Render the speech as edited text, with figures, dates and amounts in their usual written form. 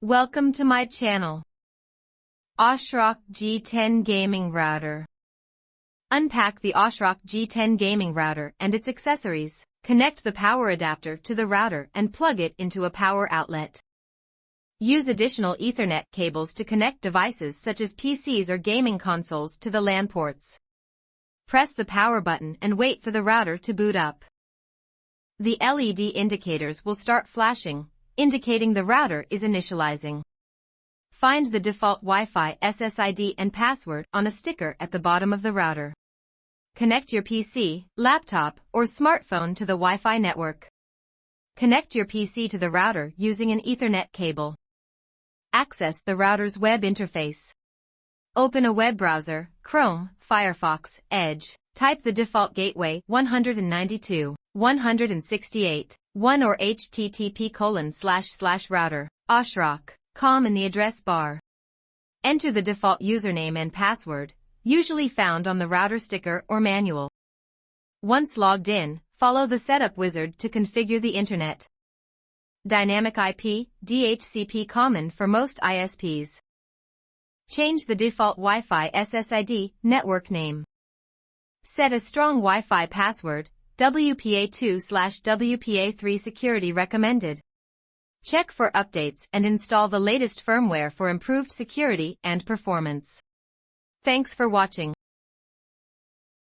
Welcome to my channel. ASRock G10 Gaming Router. Unpack the ASRock G10 gaming router and its accessories. Connect the power adapter to the router and plug it into a power outlet. Use additional Ethernet cables to connect devices such as PCs or gaming consoles to the LAN ports. Press the power button and wait for the router to boot up. The LED indicators will start flashing, indicating the router is initializing. Find the default Wi-Fi SSID and password on a sticker at the bottom of the router. Connect your PC, laptop, or smartphone to the Wi-Fi network. Connect your PC to the router using an Ethernet cable. Access the router's web interface. Open a web browser, Chrome, Firefox, Edge. Type the default gateway 192.168.1 or http://router.asrock.com in the address bar. Enter the default username and password, usually found on the router sticker or manual. Once logged in, follow the setup wizard to configure the internet. Dynamic IP, DHCP common for most ISPs. Change the default Wi-Fi SSID network name. Set a strong Wi-Fi password, WPA2/WPA3 security recommended. Check for updates and install the latest firmware for improved security and performance. Thanks for watching.